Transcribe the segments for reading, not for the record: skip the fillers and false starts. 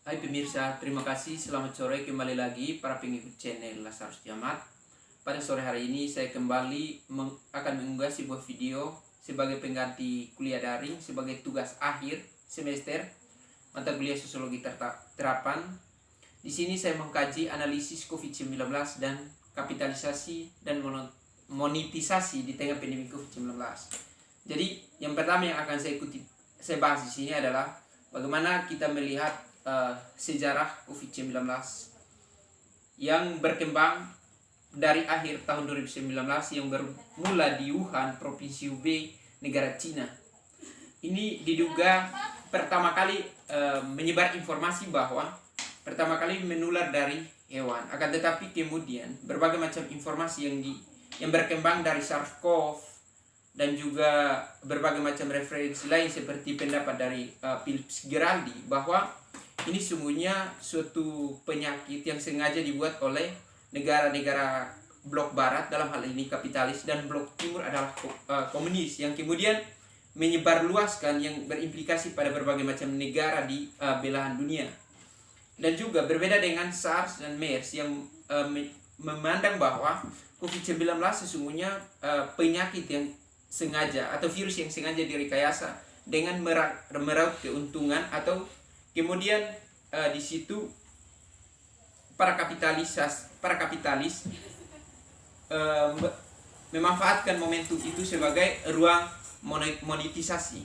Hai pemirsa, terima kasih. Selamat sore kembali lagi para pengikut channel Lazarus Jamat. Pada sore hari ini saya kembali akan mengunggah sebuah video sebagai pengganti kuliah daring sebagai tugas akhir semester mata kuliah Sosiologi Terapan. Di sini saya mengkaji analisis COVID-19 dan kapitalisasi dan monetisasi di tengah pandemi COVID-19. Jadi yang pertama yang akan saya bahas di sini adalah bagaimana kita melihat sejarah COVID-19 yang berkembang dari akhir tahun 2019 yang bermula di Wuhan, Provinsi Hubei, negara Cina. Ini diduga pertama kali menyebar informasi bahwa pertama kali menular dari hewan. Akan tetapi kemudian berbagai macam informasi yang berkembang dari SARS-CoV dan juga berbagai macam referensi lain seperti pendapat dari Philips Giraldi bahwa ini sungguhnya suatu penyakit yang sengaja dibuat oleh negara-negara blok barat, dalam hal ini kapitalis, dan blok timur adalah komunis, yang kemudian menyebarluaskan yang berimplikasi pada berbagai macam negara di belahan dunia. Dan juga berbeda dengan SARS dan MERS yang memandang bahwa COVID-19 sesungguhnya penyakit yang sengaja atau virus yang sengaja direkayasa dengan meraup keuntungan, atau kemudian di situ para kapitalis memanfaatkan momentum itu sebagai ruang monetisasi.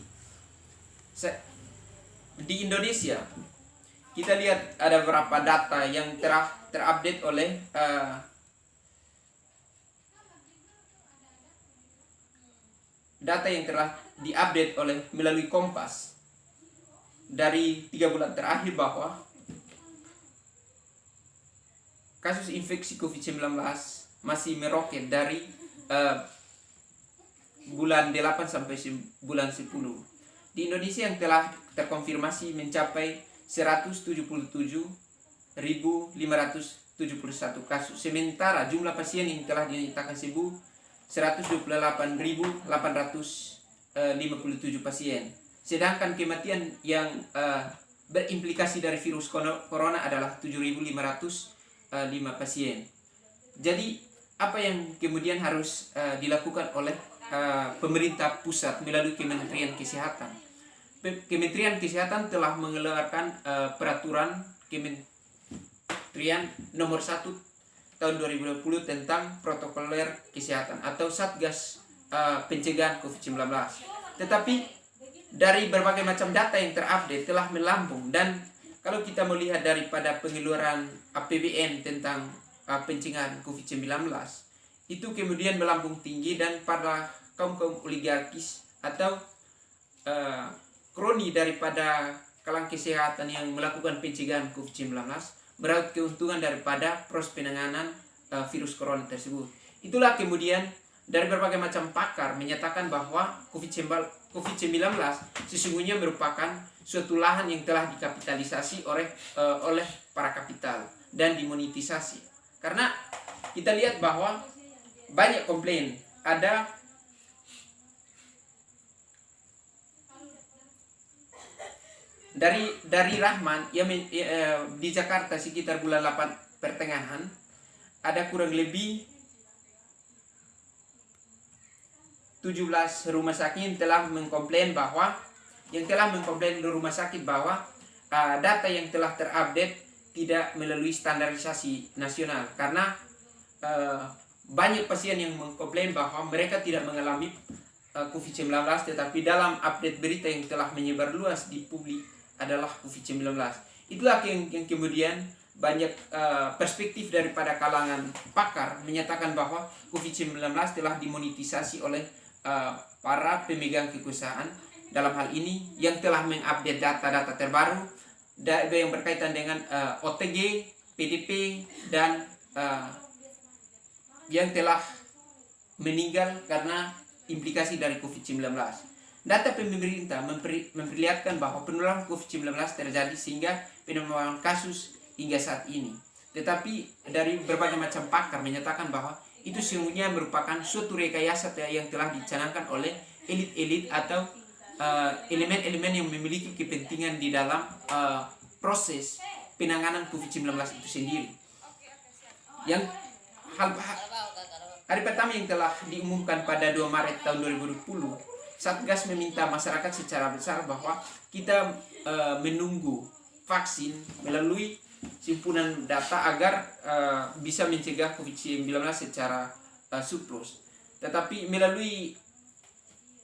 Di Indonesia kita lihat ada beberapa data yang terupdate oleh data yang telah diupdate melalui Kompas dari 3 bulan terakhir, bahwa kasus infeksi COVID-19 masih meroket dari bulan 8 sampai bulan 10. Di Indonesia yang telah terkonfirmasi mencapai 177.571 kasus. Sementara jumlah pasien yang telah dinyatakan sembuh 128.857 pasien. Sedangkan kematian yang berimplikasi dari virus corona adalah 7.505 pasien. Jadi apa yang kemudian harus dilakukan oleh pemerintah pusat melalui Kementerian Kesehatan? Kementerian Kesehatan telah mengeluarkan peraturan Kementerian nomor 1 tahun 2020 tentang protokoler kesehatan atau Satgas pencegahan COVID-19. Tetapi dari berbagai macam data yang terupdate telah melambung, dan kalau kita melihat daripada pengeluaran APBN tentang pencegahan COVID-19 itu kemudian melambung tinggi, dan pada kaum oligarkis atau kroni daripada kalangan kesehatan yang melakukan pencegahan COVID-19 meraup keuntungan daripada proses penanganan virus corona tersebut. Itulah kemudian dari berbagai macam pakar menyatakan bahwa COVID-19 sesungguhnya merupakan suatu lahan yang telah dikapitalisasi oleh para kapital dan dimonetisasi. Karena kita lihat bahwa banyak komplain, ada dari Rahman yang di Jakarta sekitar bulan 8 pertengahan ada kurang lebih 17 rumah sakit yang telah mengkomplain di rumah sakit bahwa data yang telah terupdate tidak melalui standarisasi nasional, karena banyak pasien yang mengkomplain bahwa mereka tidak mengalami COVID-19, tetapi dalam update berita yang telah menyebar luas di publik adalah COVID-19. Itulah yang kemudian banyak perspektif daripada kalangan pakar menyatakan bahwa COVID-19 telah dimonetisasi oleh para pemegang kekuasaan, dalam hal ini yang telah mengupdate data-data terbaru yang berkaitan dengan OTG, PDP, dan yang telah meninggal karena implikasi dari COVID-19. Data pemerintah memperlihatkan bahwa penularan COVID-19 terjadi sehingga penambahan kasus hingga saat ini. Tetapi dari berbagai macam pakar menyatakan bahwa itu sesungguhnya merupakan suatu rekayasa yang telah dicanangkan oleh elit-elit atau elemen-elemen yang memiliki kepentingan di dalam proses penanganan COVID-19 itu sendiri. Yang hari pertama yang telah diumumkan pada 2 Maret tahun 2020, Satgas meminta masyarakat secara besar bahwa kita menunggu vaksin melalui simpunan data agar bisa mencegah COVID-19 secara surplus. Tetapi melalui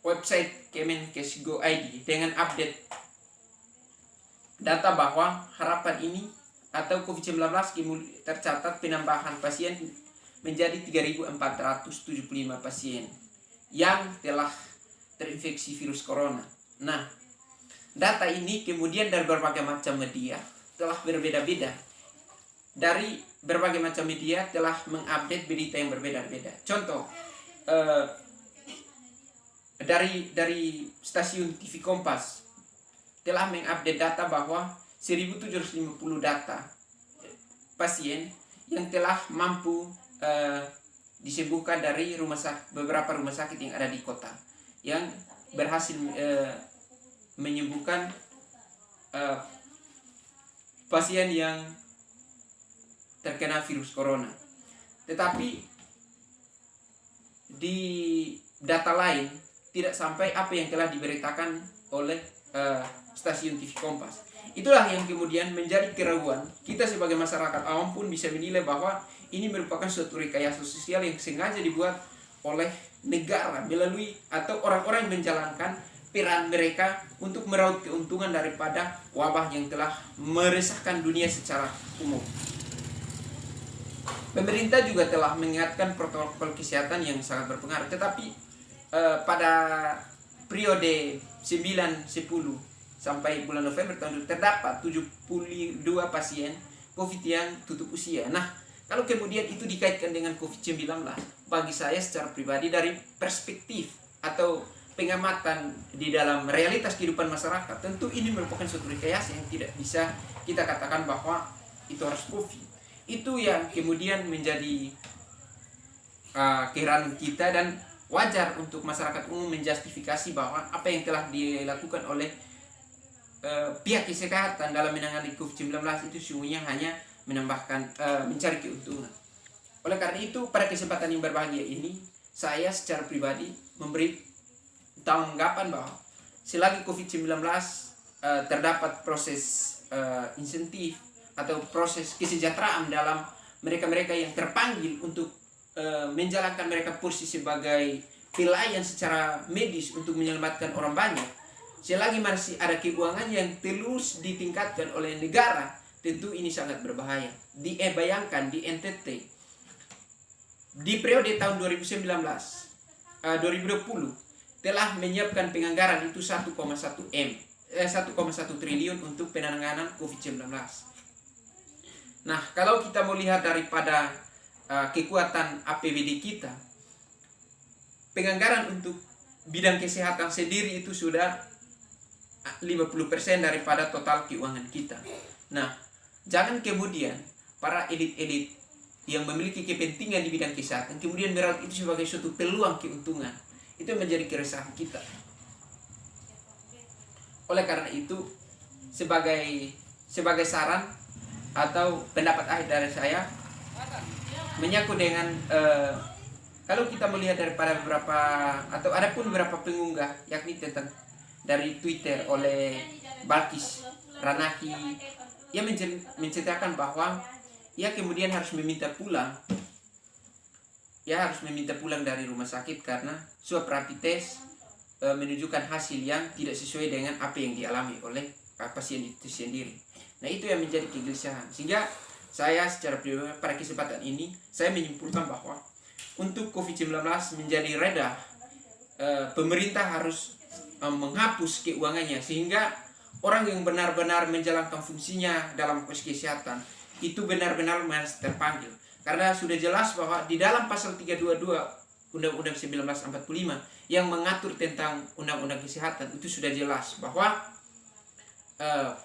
website Kemenkes.go.id dengan update data bahwa harapan ini atau COVID-19 tercatat penambahan pasien menjadi 3.475 pasien yang telah terinfeksi virus corona. Nah, data ini kemudian dari berbagai macam media telah berbeda-beda. Dari berbagai macam media telah mengupdate berita yang berbeda-beda. Contoh, dari stasiun TV Kompas telah mengupdate data bahwa 1.750 data pasien yang telah mampu disembuhkan dari beberapa rumah sakit yang ada di kota, yang berhasil menyembuhkan pasien yang terkena virus corona. Tetapi di data lain tidak sampai apa yang telah diberitakan oleh stasiun TV Kompas. Itulah yang kemudian menjadi keraguan. Kita sebagai masyarakat awam pun bisa menilai bahwa ini merupakan suatu rekayasa sosial yang sengaja dibuat oleh negara melalui atau orang-orang yang menjalankan peran mereka untuk meraup keuntungan daripada wabah yang telah meresahkan dunia secara umum. Pemerintah juga telah mengingatkan protokol kesehatan yang sangat berpengaruh, tetapi pada periode 9-10 sampai bulan November tahun lalu terdapat 72 pasien COVID yang tutup usia. Nah, kalau kemudian itu dikaitkan dengan COVID-19, bagi saya secara pribadi dari perspektif atau pengamatan di dalam realitas kehidupan masyarakat, tentu ini merupakan suatu rekayasa yang tidak bisa kita katakan bahwa itu harus COVID. Itu yang kemudian menjadi keheranan kita, dan wajar untuk masyarakat umum menjustifikasi bahwa apa yang telah dilakukan oleh pihak kesehatan dalam menangani COVID-19 itu sungguhnya hanya menambahkan mencari keuntungan. Oleh karena itu, pada kesempatan yang berbahagia ini, saya secara pribadi memberi tanggapan bahwa selagi COVID-19 terdapat proses insentif atau proses kesejahteraan dalam mereka-mereka yang terpanggil untuk menjalankan mereka posisi sebagai pelayan secara medis untuk menyelamatkan orang banyak, selagi masih ada keuangan yang terus ditingkatkan oleh negara, tentu ini sangat berbahaya. Bayangkan di NTT di periode tahun 2019 2020 telah menyiapkan penganggaran itu 1,1 triliun untuk penanganan COVID-19. Nah, kalau kita melihat daripada kekuatan APBD kita, penganggaran untuk bidang kesehatan sendiri itu sudah 50% daripada total keuangan kita. Nah, jangan kemudian para elit-elit yang memiliki kepentingan di bidang kesehatan kemudian meraup itu sebagai suatu peluang keuntungan. Itu menjadi keresahan kita. Oleh karena itu, sebagai saran atau pendapat akhir dari saya, menyangkut dengan kalau kita melihat daripada beberapa atau ada pun beberapa pengunggah, yakni tentang dari Twitter oleh Balkis Ranaki, ia menceritakan bahwa ia kemudian harus meminta pulang dari rumah sakit karena swab rapid test menunjukkan hasil yang tidak sesuai dengan apa yang dialami oleh pasien itu sendiri. Nah, itu yang menjadi kegelisahan, sehingga saya secara pribadi pada kesempatan ini saya menyimpulkan bahwa untuk COVID-19 menjadi reda, pemerintah harus menghapus keuangannya sehingga orang yang benar-benar menjalankan fungsinya dalam kesehatan itu benar-benar harus terpanggil. Karena sudah jelas bahwa di dalam pasal 322 Undang-Undang 1945 yang mengatur tentang Undang-Undang Kesehatan itu sudah jelas bahwa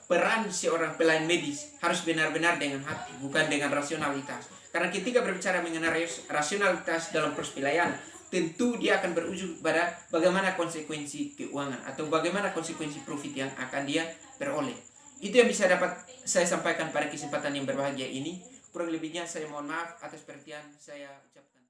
peran seorang pelayan medis harus benar-benar dengan hati, bukan dengan rasionalitas. Karena ketika berbicara mengenai rasionalitas dalam proses pelayanan, tentu dia akan berujung pada bagaimana konsekuensi keuangan atau bagaimana konsekuensi profit yang akan dia peroleh. Itu yang bisa dapat saya sampaikan pada kesempatan yang berbahagia ini. Kurang lebihnya saya mohon maaf atas perhatian saya ucapkan.